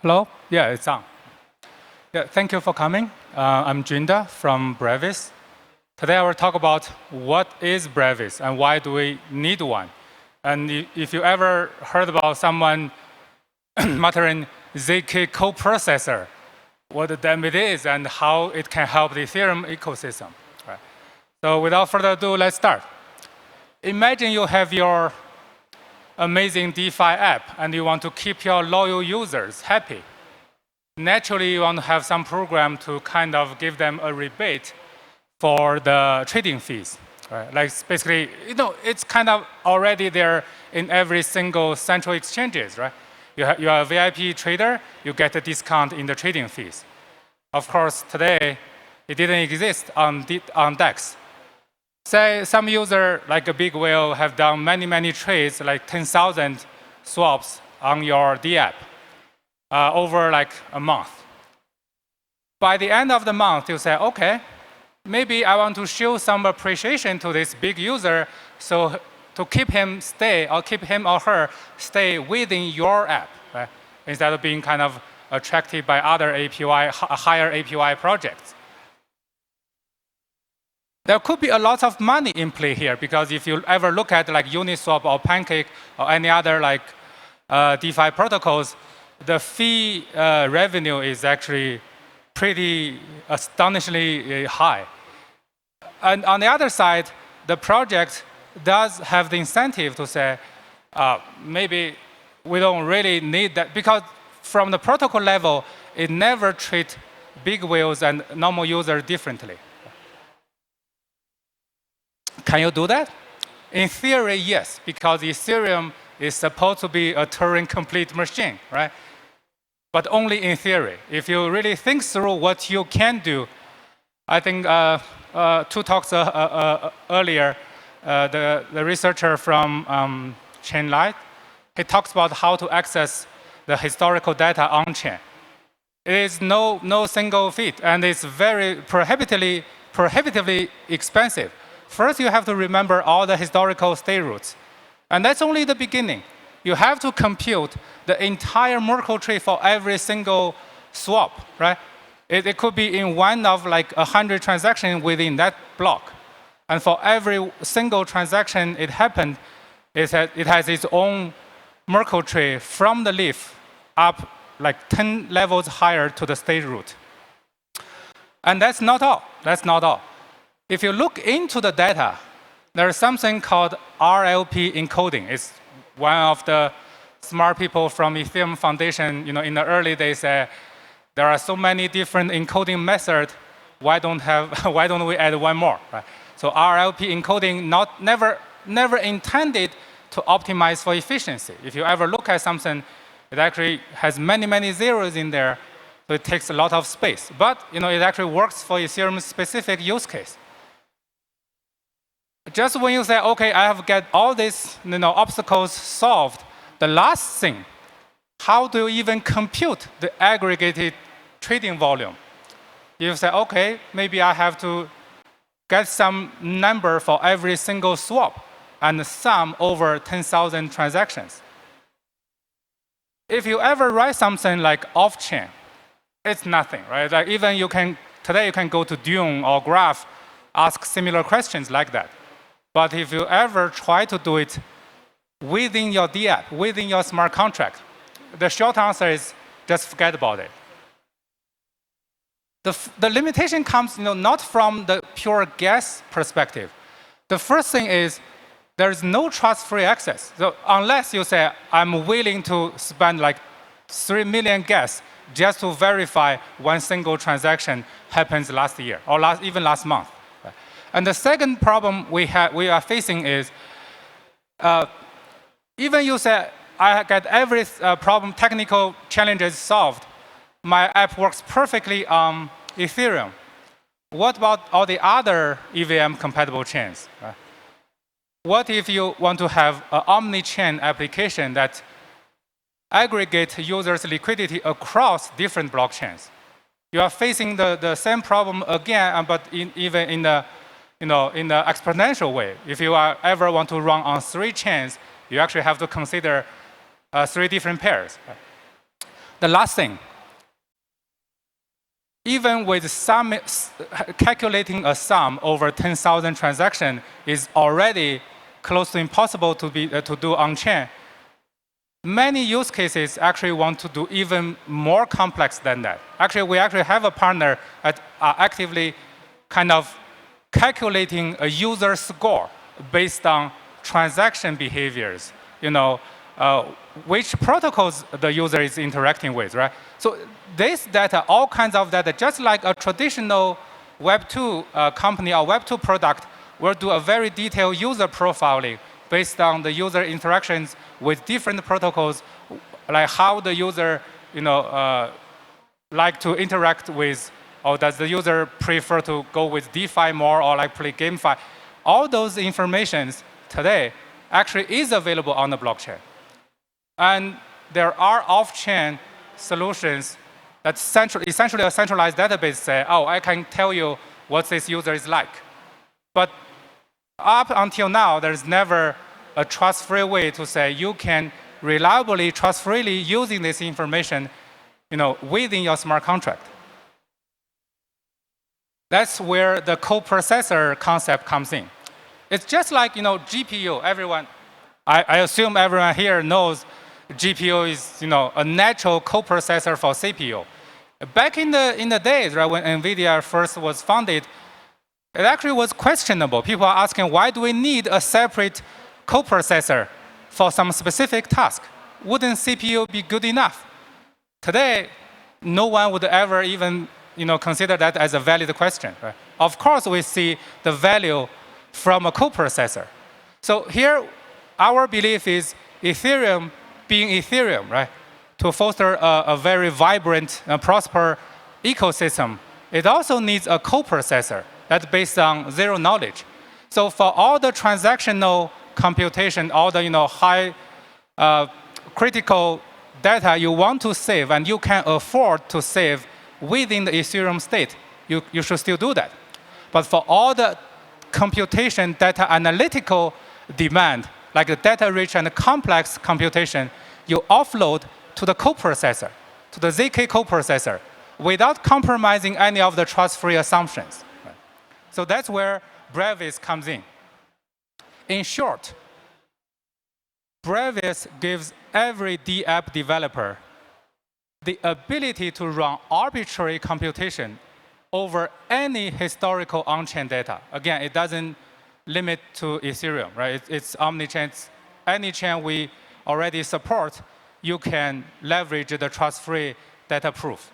Hello? Yeah, it's on. Yeah, thank you for coming. I'm Junda from Brevis. Today I will talk about what is Brevis and why do we need one. And if you ever heard about someone muttering ZK Coprocessor, what the damn it is and how it can help the Ethereum ecosystem. Right. So without further ado, let's start. Imagine you have your amazing DeFi app and you want to keep your loyal users happy. Naturally, you want to have some program to kind of give them a rebate for the trading fees. Right? Like basically, it's kind of already there in every single central exchanges, right? You are a VIP trader, you get a discount in the trading fees. Of course, today, it didn't exist on DEX. Say some user, like a big whale, have done many trades, like 10,000 swaps on your dApp over like a month. By the end of the month, you say, okay, maybe I want to show some appreciation to this big user, so to keep him stay, or keep him or her stay within your app, right? Instead of being kind of attracted by other higher APY projects. There could be a lot of money in play here, because if you ever look at like Uniswap or Pancake or any other like DeFi protocols, the fee revenue is actually pretty astonishingly high. And on the other side, the project does have the incentive to say, maybe we don't really need that, because from the protocol level, it never treats big whales and normal users differently. Can you do that? In theory, yes, because Ethereum is supposed to be a Turing-complete machine, right? But only in theory. If you really think through what you can do, I think two talks earlier, the researcher from Chainlight, he talks about how to access the historical data on-chain. It is no single feat, and it's very prohibitively expensive. First, you have to remember all the historical state roots. And that's only the beginning. You have to compute the entire Merkle tree for every single swap, right? It could be in one of like 100 transactions within that block. And for every single transaction it happened, it has its own Merkle tree from the leaf up like 10 levels higher to the state root. And that's not all. That's not all. If you look into the data, there is something called RLP encoding. It's one of the smart people from Ethereum Foundation, in the early days said, there are so many different encoding methods, why don't we add one more? Right? So RLP encoding never intended to optimize for efficiency. If you ever look at something, it actually has many zeros in there, so it takes a lot of space. But it actually works for Ethereum's specific use case. Just when you say, okay, I have got all these obstacles solved, the last thing, how do you even compute the aggregated trading volume? You say, okay, maybe I have to get some number for every single swap and sum over 10,000 transactions. If you ever write something like off-chain, it's nothing, right? Like even today you can go to Dune or Graph, ask similar questions like that. But if you ever try to do it within your dApp, within your smart contract, the short answer is just forget about it. The limitation comes not from the pure guess perspective. The first thing is there is no trust-free access. So unless you say, I'm willing to spend like 3 million gas just to verify one single transaction happens last year or even last month. And the second problem we are facing is, even you say, I get every problem, technical challenges solved, my app works perfectly on Ethereum. What about all the other EVM-compatible chains? What if you want to have an omni-chain application that aggregates users' liquidity across different blockchains? You are facing the same problem again, but even in the exponential way. If you ever want to run on 3 chains, you actually have to consider 3 different pairs. The last thing, even with calculating a sum over 10,000 transactions is already close to impossible to do on-chain. Many use cases actually want to do even more complex than that. Actually, we actually have a partner that are actively kind of calculating a user score based on transaction behaviors, which protocols the user is interacting with, right? So this data, all kinds of data, just like a traditional Web2 company or Web2 product will do a very detailed user profiling based on the user interactions with different protocols, like how the user, like to interact with, or does the user prefer to go with DeFi more or like play GameFi? All those informations today actually is available on the blockchain. And there are off-chain solutions that essentially a centralized database say, oh, I can tell you what this user is like. But up until now, there's never a trust-free way to say you can reliably, trust-freely using this information, within your smart contract. That's where the coprocessor concept comes in. It's just like GPU. I assume everyone here knows GPU is a natural coprocessor for CPU. Back in the days, right, when NVIDIA first was founded, it actually was questionable. People are asking, why do we need a separate coprocessor for some specific task? Wouldn't CPU be good enough? Today, no one would ever even consider that as a valid question. Right? Of course, we see the value from a coprocessor. So here, our belief is Ethereum being Ethereum, right? To foster a very vibrant and prosper ecosystem, it also needs a coprocessor that's based on zero knowledge. So for all the transactional computation, all the high critical data you want to save and you can afford to save within the Ethereum state, you should still do that. But for all the computation data analytical demand, like the data-rich and complex computation, you offload to the coprocessor, to the ZK Coprocessor, without compromising any of the trust-free assumptions. Right? So that's where Brevis comes in. In short, Brevis gives every dApp developer the ability to run arbitrary computation over any historical on-chain data. Again, it doesn't limit to Ethereum, right? It's omni-chain. Any chain we already support, you can leverage the trust-free data proof.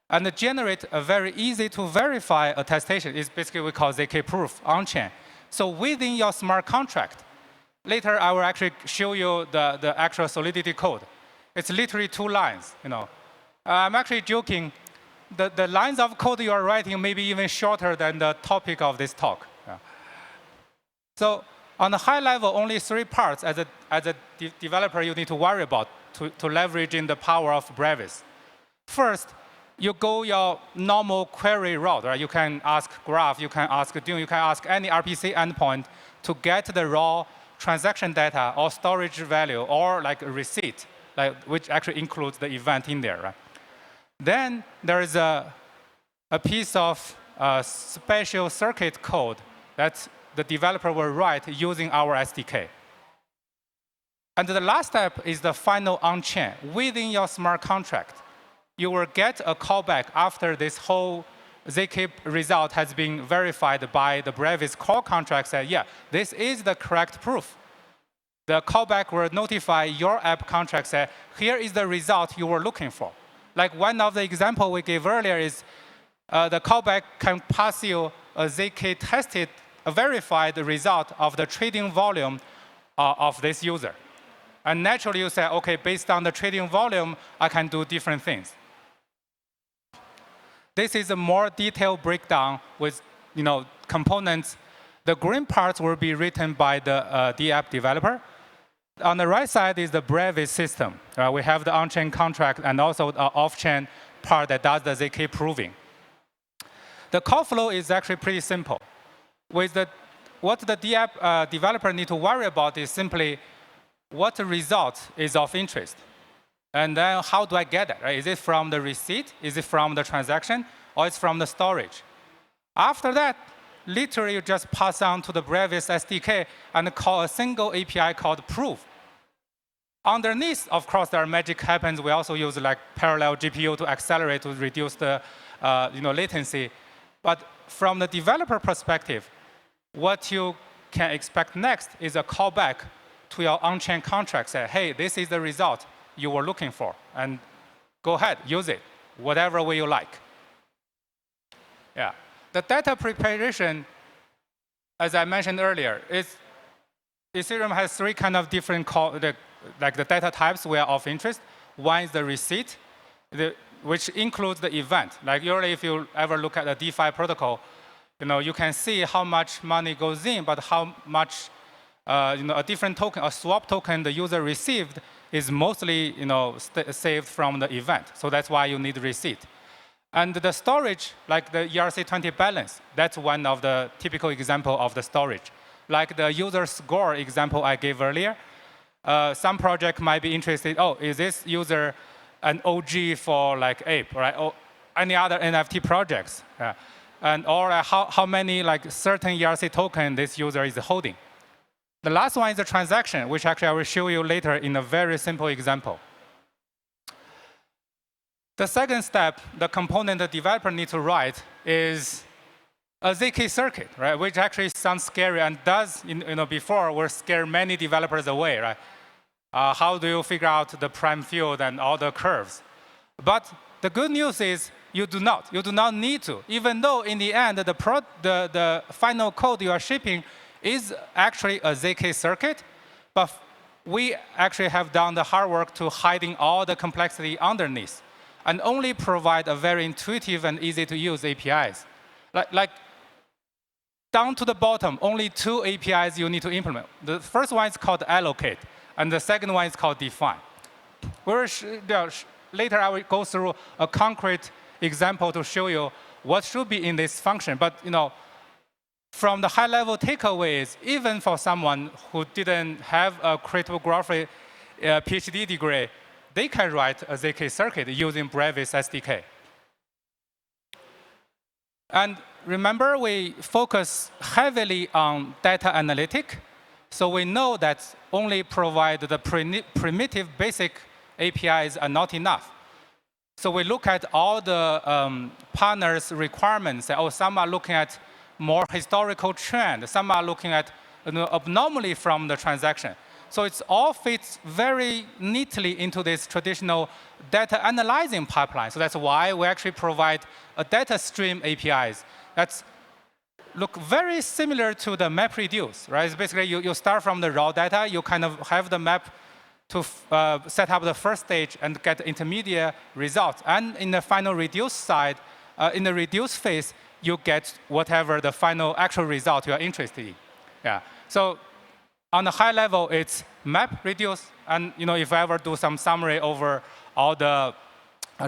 And generate a very easy to verify attestation. It's basically we call ZK proof on-chain. So within your smart contract, later I will actually show you the actual Solidity code. It's literally 2 lines. I'm actually joking. The lines of code you are writing may be even shorter than the topic of this talk. Yeah. So on the high level, only 3 parts as a developer you need to worry about to leverage in the power of Brevis. First, you go your normal query route, right? You can ask Graph, you can ask Dune, you can ask any RPC endpoint to get the raw transaction data or storage value or like a receipt, which actually includes the event in there, right? Then there is a piece of special circuit code that the developer will write using our SDK. And the last step is the final on-chain. Within your smart contract, you will get a callback after this whole ZK result has been verified by the Brevis core contract that, yeah, this is the correct proof. The callback will notify your app contract that here is the result you were looking for. Like one of the examples we gave earlier is the callback can pass you a ZK tested, a verified result of the trading volume of this user. And naturally you say, okay, based on the trading volume, I can do different things. This is a more detailed breakdown with components. The green parts will be written by the dApp developer. On the right side is the Brevis system. We have the on-chain contract and also the off-chain part that does the ZK proving. The call flow is actually pretty simple. What the dApp developer need to worry about is simply what result is of interest. And then how do I get that? Right? Is it from the receipt? Is it from the transaction? Or it's from the storage? After that, literally you just pass on to the Brevis SDK and call a single API called proof. Underneath, of course, there are magic happens. We also use like parallel GPU to accelerate to reduce the latency. But from the developer perspective, what you can expect next is a callback to your on-chain contract. Say, hey, this is the result you were looking for, and go ahead, use it, whatever way you like. Yeah, the data preparation, as I mentioned earlier, Ethereum has three kind of different the data types we are of interest. One is the receipt, which includes the event. Like usually, if you ever look at a DeFi protocol, you can see how much money goes in, but how much a different token, a swap token the user received is mostly saved from the event. So that's why you need receipt. And the storage, like the ERC20 balance, that's one of the typical example of the storage. Like the user score example I gave earlier, some project might be interested, oh, is this user an OG for like Ape, right? Or any other NFT projects. And or how many like certain ERC token this user is holding. The last one is the transaction, which actually I will show you later in a very simple example. The second step, the component the developer needs to write is a ZK circuit, right? Which actually sounds scary and does, before will scare many developers away, right? How do you figure out the prime field and all the curves? But the good news is you do not. You do not need to, even though in the end the final code you are shipping is actually a ZK circuit, but we actually have done the hard work to hiding all the complexity underneath and only provide a very intuitive and easy to use APIs. Like down to the bottom, only two APIs you need to implement. The first one is called allocate, and the second one is called define. Later I will go through a concrete example to show you what should be in this function. But from the high-level takeaways, even for someone who didn't have a cryptography PhD degree, they can write a ZK circuit using Brevis SDK. And remember, we focus heavily on data analytic. So we know that only provide the primitive basic APIs are not enough. So we look at all the partners' requirements. Oh, some are looking at more historical trend. Some are looking at anomaly from the transaction. So it all fits very neatly into this traditional data analyzing pipeline. So that's why we actually provide a data stream APIs that's look very similar to the MapReduce, right? It's basically, you start from the raw data. You kind of have the map to set up the first stage and get intermediate results. And in the final reduce side, in the reduce phase, you get whatever the final actual result you are interested in. Yeah. So on the high level, it's map, reduce, and if I ever do some summary over all the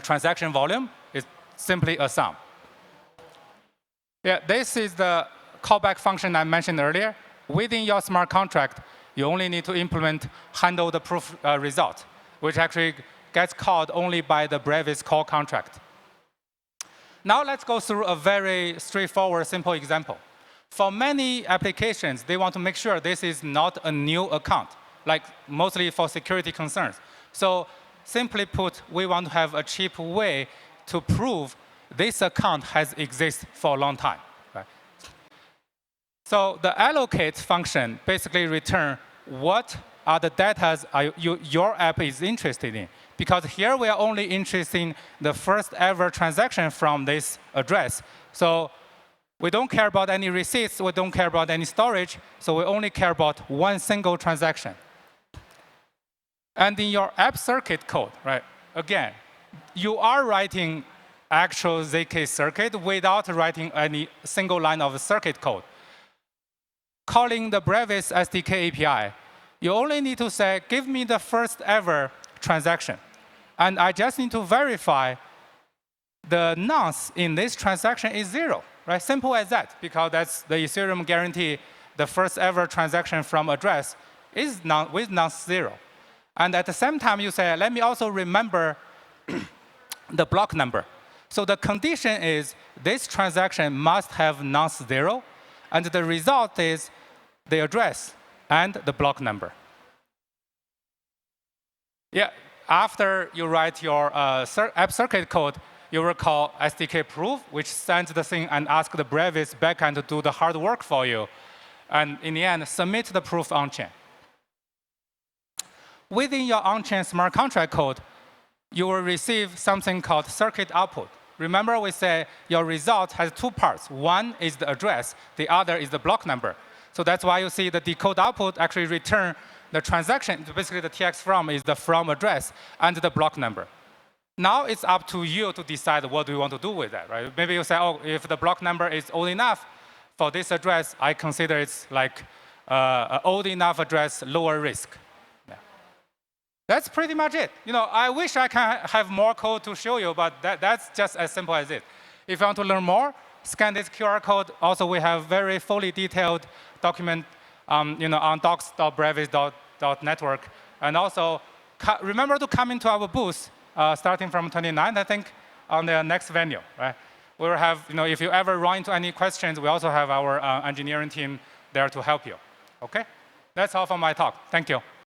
transaction volume, it's simply a sum. Yeah, this is the callback function I mentioned earlier. Within your smart contract, you only need to implement handle the proof result, which actually gets called only by the Brevis call contract. Now let's go through a very straightforward, simple example. For many applications, they want to make sure this is not a new account, like mostly for security concerns. So simply put, we want to have a cheap way to prove this account has existed for a long time. Right? So the allocate function basically returns what are the data your app is interested in. Because here we are only interested in the first ever transaction from this address. So we don't care about any receipts. We don't care about any storage. So we only care about one single transaction. And in your app circuit code, right, again, you are writing actual ZK circuit without writing any single line of circuit code. Calling the Brevis SDK API, you only need to say, give me the first ever transaction. And I just need to verify the nonce in this transaction is 0. Right? Simple as that, because that's the Ethereum guarantee. The first ever transaction from address is with nonce 0. And at the same time, you say, let me also remember the block number. So the condition is this transaction must have nonce 0, and the result is the address and the block number. Yeah, after you write your app circuit code, you will call SDK proof, which sends the thing and asks the Brevis backend to do the hard work for you. And in the end, submit the proof on-chain. Within your on-chain smart contract code, you will receive something called circuit output. Remember, we say your result has two parts. One is the address. The other is the block number. So that's why you see the decode output actually return the transaction. Basically, the TX from is the from address and the block number. Now it's up to you to decide what do you want to do with that, right? Maybe you say, oh, if the block number is old enough for this address, I consider it's like an old enough address, lower risk. Yeah. That's pretty much it. I wish I can have more code to show you, but that's just as simple as it. If you want to learn more, scan this QR code. Also, we have very fully detailed document on docs.brevis.network. And also, remember to come into our booth starting from 29th, I think, on the next venue. Right? We'll have, if you ever run into any questions, we also have our engineering team there to help you. OK? That's all for my talk. Thank you.